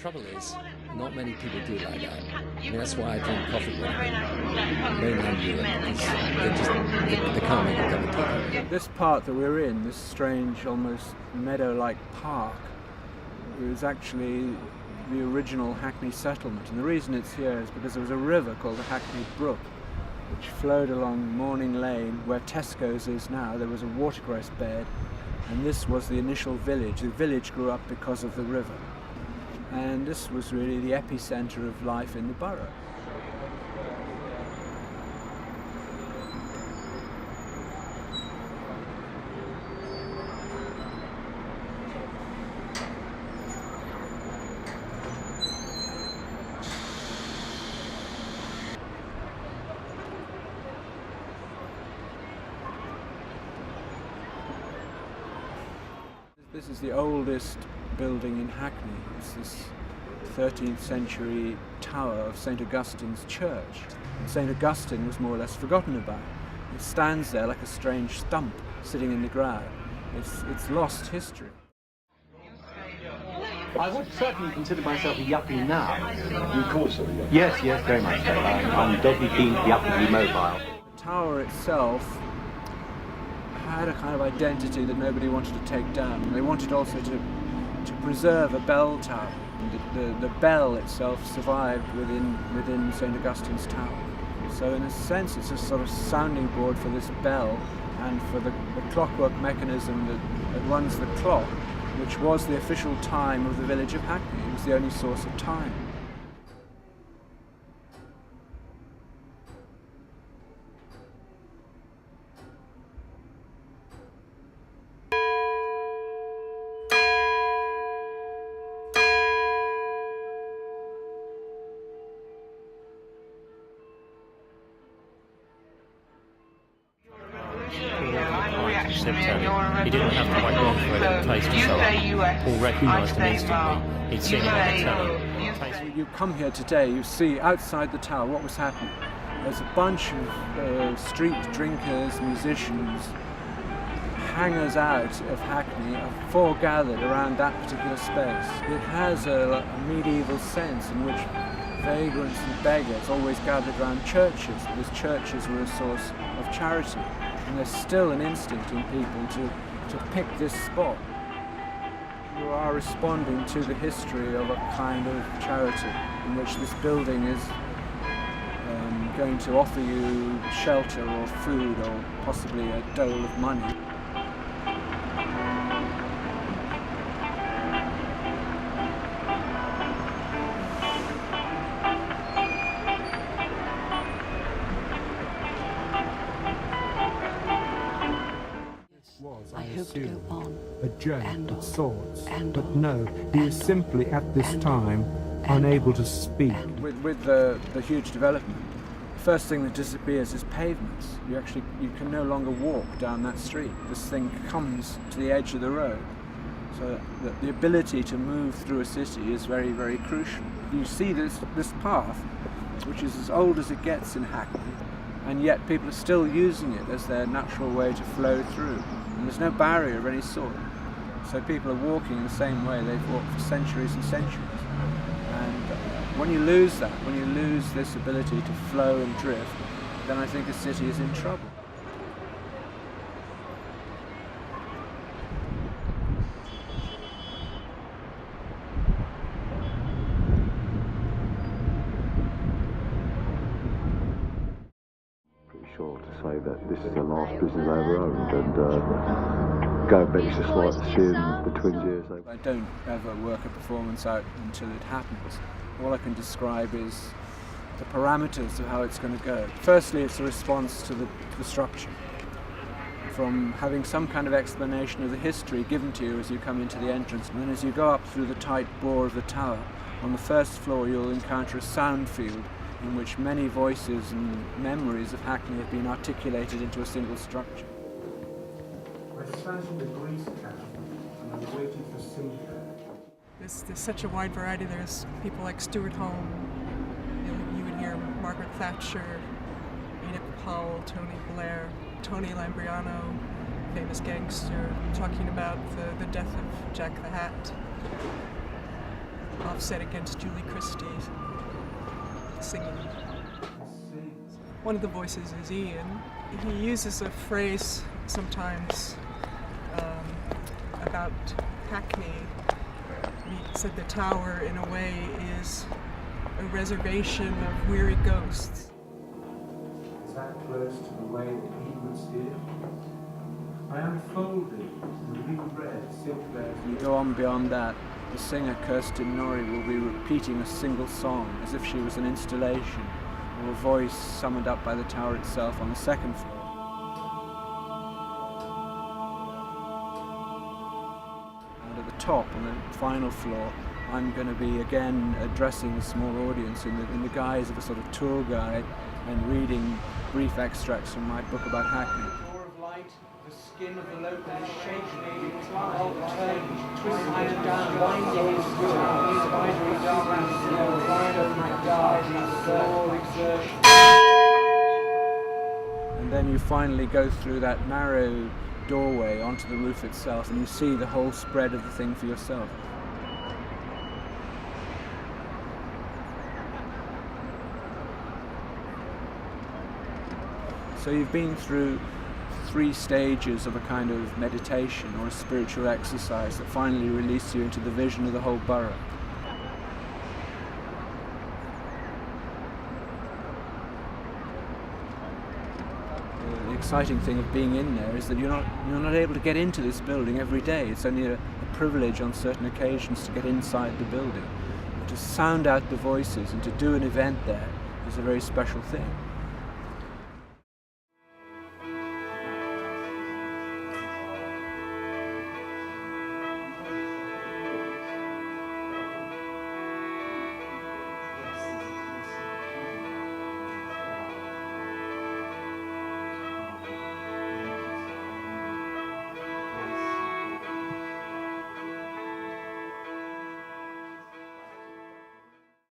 trouble is, not many people do it like that. I mean, that's why I drink coffee when I'm in mainland Europe, because they can't make a cup of tea. This part that we're in, this strange, almost meadow-like park, is actually the original Hackney settlement. And the reason it's here is because there was a river called the Hackney Brook, which flowed along Morning Lane, where Tesco's is now. There was a watercress bed, and this was the initial village. The village grew up because of the river. And this was really the epicenter of life in the borough. This is the oldest building in Hackney. It's this 13th century tower of St. Augustine's church. And St. Augustine was more or less forgotten about. It stands there like a strange stump sitting in the ground. It's lost history. I would certainly consider myself a yuppie now. You call yourself a yuppie? Yes, very much so. I'm deadly keen to be upwardly mobile. The tower itself had a kind of identity that nobody wanted to take down. They wanted also to preserve a bell tower. The bell itself survived within St. Augustine's tower. So in a sense it's a sort of sounding board for this bell and for the clockwork mechanism that runs the clock, which was the official time of the village of Hackney. It was the only source of time. He didn't have to wait long for it to taste or so on. Paul recognised him instantly. He'd seen him on the telly. You come here today, you see outside the tower what was happening. There's a bunch of street drinkers, musicians, hangers out of Hackney, foregathered around that particular space. It has a medieval sense in which vagrants and beggars always gathered around churches, because churches were a source of charity. And there's still an instinct in people to pick this spot. You are responding to the history of a kind of charity in which this building is going to offer you shelter or food or possibly a dole of money. I assume, a joke of sorts, but no, he is simply at this time unable to speak. With the huge development, the first thing that disappears is pavements. You can no longer walk down that street. This thing comes to the edge of the road. So the ability to move through a city is very, very crucial. You see this path, which is as old as it gets in Hackney, and yet people are still using it as their natural way to flow through. And there's no barrier of any sort. So people are walking the same way they've walked for centuries and centuries. And when you lose that, when you lose this ability to flow and drift, then I think a city is in trouble. Sure to say that this is the last business I ever owned, and going back just like seeing the twins years. I don't ever work a performance out until it happens. All I can describe is the parameters of how it's going to go. Firstly, it's a response to the structure. From having some kind of explanation of the history given to you as you come into the entrance, and then as you go up through the tight bore of the tower, on the first floor you'll encounter a sound field in which many voices and memories of Hackney have been articulated into a single structure. I sat in the grease can and I waited for Sinclair. There's such a wide variety. There's people like Stuart Home. You would hear Margaret Thatcher, Edith Powell, Tony Blair, Tony Lambriano, famous gangster, talking about the death of Jack the Hat. offset against Julie Christie singing. One of the voices is Iain. He uses a phrase sometimes about Hackney. He said the tower, in a way, is a reservation of weary ghosts. Is that close to the way that he was here? I unfolded and reread Sinclair's. You go on beyond that, the singer Kirsten Norrie will be repeating a single song as if she was an installation, or a voice summoned up by the tower itself on the second floor. And at the top, on the final floor, I'm going to be again addressing a small audience in the guise of a sort of tour guide and reading brief extracts from my book about Hackney. Of light, the skin of the local is shaken, inclined, turned, twisted, ironed down, winding, spidery darkness, line of McDowell's exertion. And then you finally go through that narrow doorway onto the roof itself, and you see the whole spread of the thing for yourself. So you've been through 3 stages of a kind of meditation or a spiritual exercise that finally release you into the vision of the whole borough. The exciting thing of being in there is that you're not able to get into this building every day. It's only a privilege on certain occasions to get inside the building. But to sound out the voices and to do an event there is a very special thing.